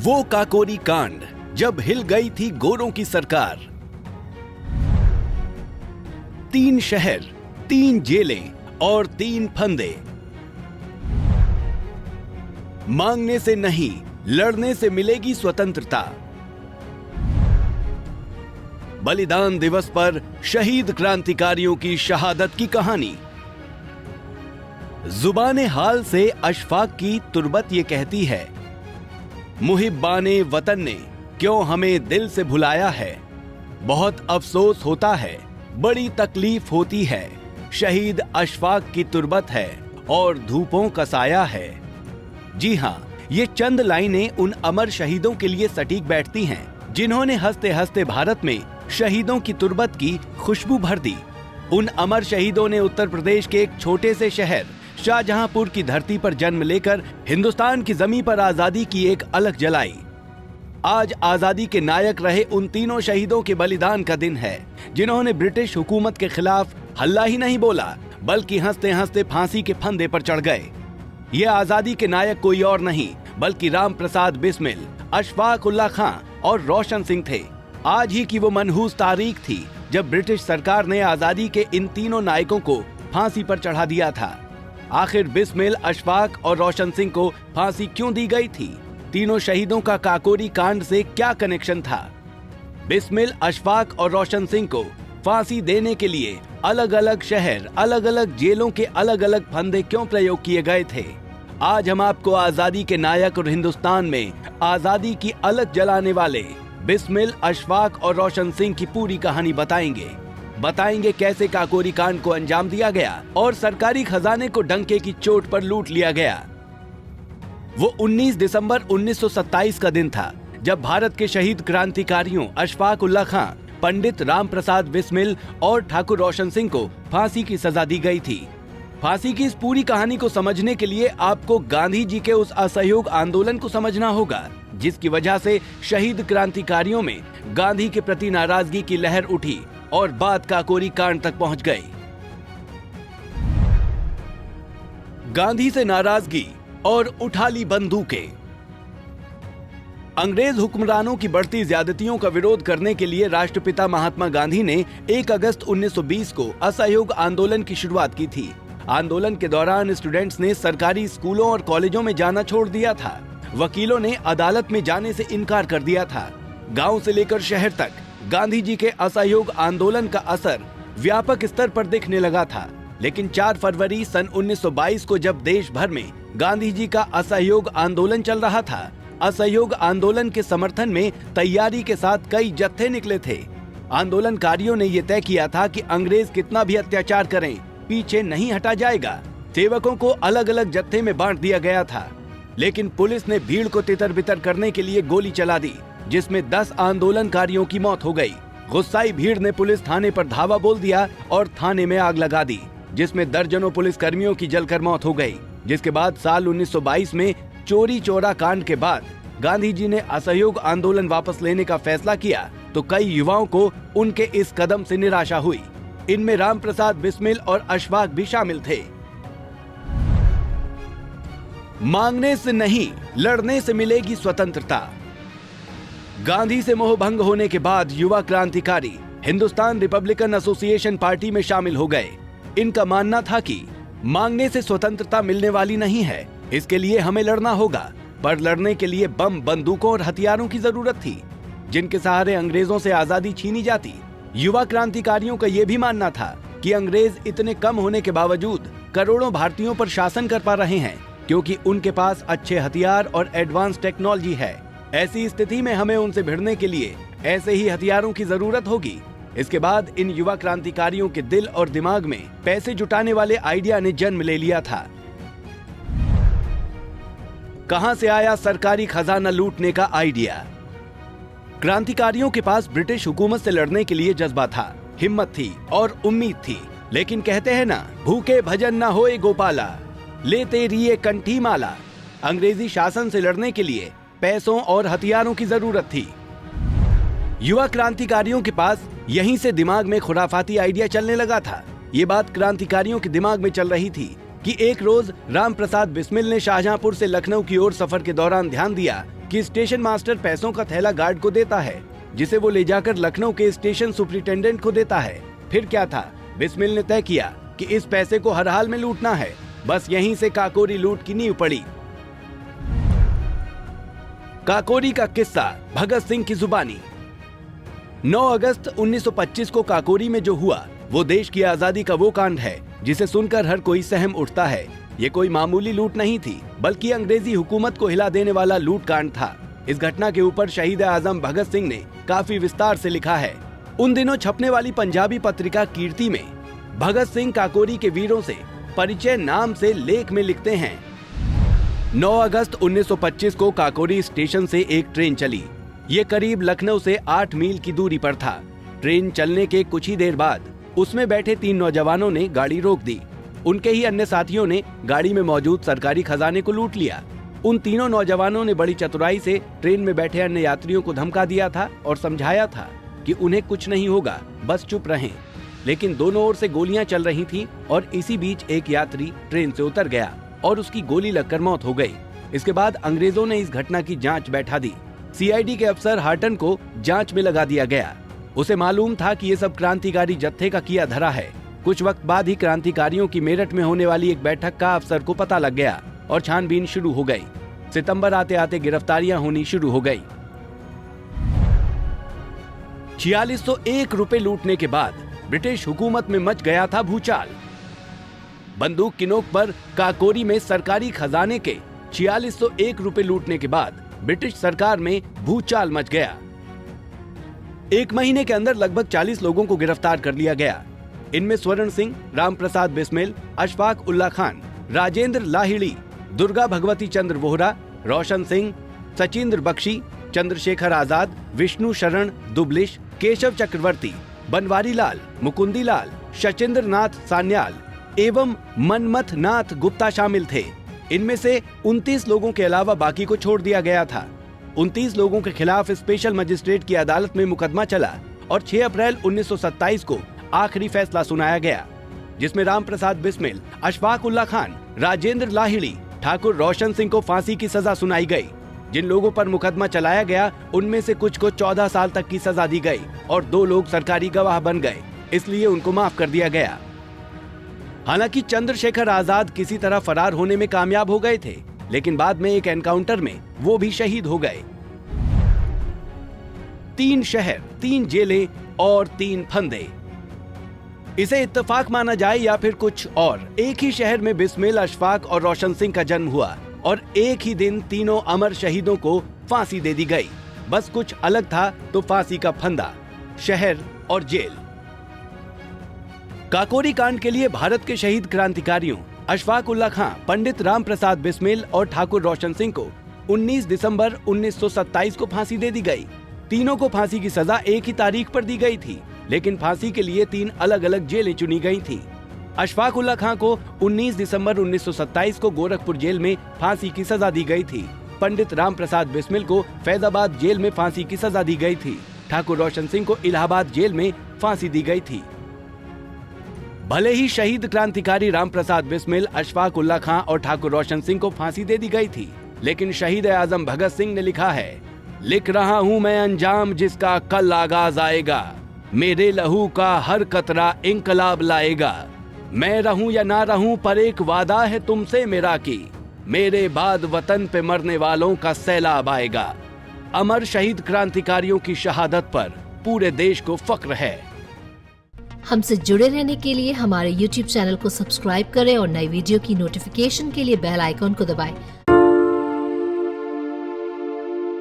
वो काकोरी कांड जब हिल गई थी गोरों की सरकार। 3 शहर, 3 जेलें और 3 फंदे। मांगने से नहीं, लड़ने से मिलेगी स्वतंत्रता। बलिदान दिवस पर शहीद क्रांतिकारियों की शहादत की कहानी। जुबाने हाल से अशफाक की तुरबत ये कहती है, मुहिब्बाने वतन ने क्यों हमें दिल से भुलाया है। बहुत अफसोस होता है, बड़ी तकलीफ होती है। शहीद अशफाक की तुरबत है और धूपों का साया है। जी हां, ये चंद लाइनें उन अमर शहीदों के लिए सटीक बैठती हैं, जिन्होंने हंसते हंसते भारत में शहीदों की तुरबत की खुशबू भर दी। उन अमर शहीदों ने उत्तर प्रदेश के एक छोटे से शहर शाहजहांपुर की धरती पर जन्म लेकर हिंदुस्तान की जमीन पर आजादी की एक अलग जलाई। आज आजादी के नायक रहे उन तीनों शहीदों के बलिदान का दिन है, जिन्होंने ब्रिटिश हुकूमत के खिलाफ हल्ला ही नहीं बोला, बल्कि हंसते हंसते फांसी के फंदे पर चढ़ गए। ये आजादी के नायक कोई और नहीं बल्कि राम प्रसाद बिस्मिल, अशफाक उल्लाह खां और रोशन सिंह थे। आज ही की वो मनहूस तारीख थी जब ब्रिटिश सरकार ने आजादी के इन तीनों नायकों को फांसी पर चढ़ा दिया था। आखिर बिस्मिल, अशफाक और रोशन सिंह को फांसी क्यों दी गई थी? तीनों शहीदों का काकोरी कांड से क्या कनेक्शन था? बिस्मिल, अशफाक और रोशन सिंह को फांसी देने के लिए अलग अलग शहर, अलग अलग जेलों के अलग अलग फंदे क्यों प्रयोग किए गए थे? आज हम आपको आजादी के नायक और हिंदुस्तान में आजादी की अलग जलाने वाले बिस्मिल, अशफाक और रोशन सिंह की पूरी कहानी बताएंगे कैसे काकोरी कांड को अंजाम दिया गया और सरकारी खजाने को डंके की चोट पर लूट लिया गया। वो 19 दिसंबर 1927 का दिन था जब भारत के शहीद क्रांतिकारियों अशफाक उल्लाह खां, पंडित राम प्रसाद बिस्मिल और ठाकुर रोशन सिंह को फांसी की सजा दी गई थी। फांसी की इस पूरी कहानी को समझने के लिए आपको गांधी जी के उस असहयोग आंदोलन को समझना होगा, जिसकी वजह से शहीद क्रांतिकारियों में गांधी के प्रति नाराजगी की लहर उठी और बात काकोरी कांड तक पहुंच गई। गांधी से नाराजगी और उठा ली बंदूकें। अंग्रेज हुक्मरानों की बढ़ती ज्यादतियों का विरोध करने के लिए राष्ट्रपिता महात्मा गांधी ने 1 अगस्त 1920 को असहयोग आंदोलन की शुरुआत की थी। आंदोलन के दौरान स्टूडेंट्स ने सरकारी स्कूलों और कॉलेजों में जाना छोड़ दिया था। वकीलों ने अदालत में जाने से इनकार कर दिया था। गांव से लेकर शहर तक गांधी जी के असहयोग आंदोलन का असर व्यापक स्तर पर दिखने लगा था। लेकिन 4 फरवरी सन 1922 को जब देश भर में गांधी जी का असहयोग आंदोलन चल रहा था, असहयोग आंदोलन के समर्थन में तैयारी के साथ कई जत्थे निकले थे। आंदोलनकारियों ने यह तय किया था कि अंग्रेज कितना भी अत्याचार करें, पीछे नहीं हटा जाएगा। सेवकों को अलग अलग जत्थे में बांट दिया गया था, लेकिन पुलिस ने भीड़ को तितर बितर करने के लिए गोली चला दी, जिसमें 10 आंदोलनकारियों की मौत हो गई। गुस्साई भीड़ ने पुलिस थाने पर धावा बोल दिया और थाने में आग लगा दी, जिसमें दर्जनों पुलिस कर्मियों की जलकर मौत हो गई। जिसके बाद साल 1922 में चोरी चोरा कांड के बाद गांधी जी ने असहयोग आंदोलन वापस लेने का फैसला किया, तो कई युवाओं को उनके इस कदम से निराशा हुई। इनमें राम प्रसाद बिस्मिल और अशफाक भी शामिल थे। मांगने से नहीं, लड़ने से मिलेगी स्वतंत्रता। गांधी से मोहभंग होने के बाद युवा क्रांतिकारी हिंदुस्तान रिपब्लिकन एसोसिएशन पार्टी में शामिल हो गए। इनका मानना था कि मांगने से स्वतंत्रता मिलने वाली नहीं है, इसके लिए हमें लड़ना होगा। पर लड़ने के लिए बम, बंदूकों और हथियारों की जरूरत थी, जिनके सहारे अंग्रेजों से आजादी छीनी जाती। युवा क्रांतिकारियों का यह भी मानना था कि अंग्रेज इतने कम होने के बावजूद करोड़ों भारतीयों पर शासन कर पा रहे हैं, क्योंकि उनके पास अच्छे हथियार और एडवांस टेक्नोलॉजी है। ऐसी स्थिति में हमें उनसे भिड़ने के लिए ऐसे ही हथियारों की जरूरत होगी। इसके बाद इन युवा क्रांतिकारियों के दिल और दिमाग में पैसे जुटाने वाले आइडिया ने जन्म ले लिया था। कहां से आया सरकारी खजाना लूटने का आइडिया? क्रांतिकारियों के पास ब्रिटिश हुकूमत से लड़ने के लिए जज्बा था, हिम्मत थी और उम्मीद थी। लेकिन कहते हैं ना, भूखे भजन ना होए गोपाला, ले तेरी ये कंठी माला। अंग्रेजी शासन से लड़ने के लिए पैसों और हथियारों की जरूरत थी। युवा क्रांतिकारियों के पास यहीं से दिमाग में खुराफाती आइडिया चलने लगा था। ये बात क्रांतिकारियों के दिमाग में चल रही थी कि एक रोज राम प्रसाद बिस्मिल ने शाहजहांपुर से लखनऊ की ओर सफर के दौरान ध्यान दिया कि स्टेशन मास्टर पैसों का थैला गार्ड को देता है, जिसे वो ले जाकर लखनऊ के स्टेशन सुपरिटेंडेंट को देता है। फिर क्या था, बिस्मिल ने तय किया कि इस पैसे को हर हाल में लूटना है। बस यहीं से काकोरी लूट की नींव पड़ी। काकोरी का किस्सा भगत सिंह की जुबानी। 9 अगस्त 1925 को काकोरी में जो हुआ वो देश की आजादी का वो कांड है जिसे सुनकर हर कोई सहम उठता है। ये कोई मामूली लूट नहीं थी, बल्कि अंग्रेजी हुकूमत को हिला देने वाला लूट कांड था। इस घटना के ऊपर शहीद आजम भगत सिंह ने काफी विस्तार से लिखा है। उन दिनों छपने वाली पंजाबी पत्रिका कीर्ति में भगत सिंह काकोरी के वीरों से परिचय नाम से लेख में लिखते हैं, 9 अगस्त 1925 को काकोरी स्टेशन से एक ट्रेन चली। ये करीब लखनऊ से 8 मील की दूरी पर था। ट्रेन चलने के कुछ ही देर बाद उसमें बैठे 3 नौजवानों ने गाड़ी रोक दी। उनके ही अन्य साथियों ने गाड़ी में मौजूद सरकारी खजाने को लूट लिया। उन तीनों नौजवानों ने बड़ी चतुराई से ट्रेन में बैठे अन्य यात्रियों को धमका दिया था और समझाया था कि उन्हें कुछ नहीं होगा, बस चुप रहें। लेकिन दोनों ओर से गोलियां चल रही थीं और इसी बीच एक यात्री ट्रेन से उतर गया और उसकी गोली लगकर मौत हो गई। इसके बाद अंग्रेजों ने इस घटना की जांच बैठा दी। सीआईडी के अफसर हार्टन को जांच में लगा दिया गया। उसे मालूम था कि ये सब क्रांतिकारी जत्थे का किया धरा है। कुछ वक्त बाद ही क्रांतिकारियों की मेरठ में होने वाली एक बैठक का अफसर को पता लग गया और छानबीन शुरू हो गई। सितंबर आते आते गिरफ्तारियां होनी शुरू हो गई। 4601 रुपए लूटने के बाद ब्रिटिश हुकूमत में मच गया था भूचाल। बंदूक की नोक पर काकोरी में सरकारी खजाने के 4601 रुपए लूटने के बाद ब्रिटिश सरकार में भूचाल मच गया। 1 महीने के अंदर लगभग 40 लोगों को गिरफ्तार कर लिया गया। इनमें स्वर्ण सिंह, राम प्रसाद बिस्मिल, अशफाक उल्ला खान, राजेंद्र लाहिड़ी, दुर्गा भगवती चंद्र वोहरा, रोशन सिंह, सचिंद्र बख्शी, चंद्रशेखर आजाद, विष्णु शरण दुबलिश, केशव चक्रवर्ती, बनवारी लाल, मुकुंदी लाल, शचेंद्र नाथ सान्याल एवं मनमथ नाथ गुप्ता शामिल थे। इनमें से 29 लोगों के अलावा बाकी को छोड़ दिया गया था। 29 लोगों के खिलाफ स्पेशल मजिस्ट्रेट की अदालत में मुकदमा चला और 6 अप्रैल 1927 को आखिरी फैसला सुनाया गया, जिसमें राम प्रसाद बिस्मिल, अशफाक उल्ला खान, राजेंद्र लाहिड़ी, ठाकुर रोशन सिंह को फांसी की सजा सुनाई गई। जिन लोगों पर मुकदमा चलाया गया उनमें से कुछ को 14 साल तक की सजा दी गई और 2 लोग सरकारी गवाह बन गए, इसलिए उनको माफ कर दिया गया। हालांकि चंद्रशेखर आजाद किसी तरह फरार होने में कामयाब हो गए थे, लेकिन बाद में एक एनकाउंटर में वो भी शहीद हो गए। 3 शहर, 3 जेलें और 3 फंदे। इसे इत्तेफाक माना जाए या फिर कुछ और, एक ही शहर में बिस्मिल, अशफाक और रोशन सिंह का जन्म हुआ और एक ही दिन तीनों अमर शहीदों को फांसी दे दी गई। बस कुछ अलग था तो फांसी का फंदा, शहर और जेल। काकोरी कांड के लिए भारत के शहीद क्रांतिकारियों अशफाक उल्ला खान, पंडित राम प्रसाद बिस्मिल और ठाकुर रोशन सिंह को 19 दिसंबर 1927 को फांसी दे दी गई। तीनों को फांसी की सजा एक ही तारीख पर दी गई थी, लेकिन फांसी के लिए 3 अलग अलग जेलें चुनी गई थी। अशफाक उल्ला खान को 19 दिसंबर 1927 को गोरखपुर जेल में फांसी की सजा दी गई थी। पंडित राम प्रसाद बिस्मिल को फैजाबाद जेल में फांसी की सजा दी गई थी। ठाकुर रोशन सिंह को इलाहाबाद जेल में फांसी दी गई थी। भले ही शहीद क्रांतिकारी राम प्रसाद बिस्मिल, अशफाक उल्ला खान और ठाकुर रोशन सिंह को फांसी दे दी गई थी, लेकिन शहीद आजम भगत सिंह ने लिखा है, लिख रहा हूं मैं अंजाम जिसका कल आगाज आएगा, मेरे लहू का हर कतरा इंकलाब लाएगा। मैं रहूं या ना रहूं पर एक वादा है तुमसे मेरा की, मेरे बाद वतन पे मरने वालों का सैलाब आएगा। अमर शहीद क्रांतिकारियों की शहादत पर पूरे देश को फक्र है। हमसे जुड़े रहने के लिए हमारे YouTube चैनल को सब्सक्राइब करें और नई वीडियो की नोटिफिकेशन के लिए बेल आइकॉन को दबाएं।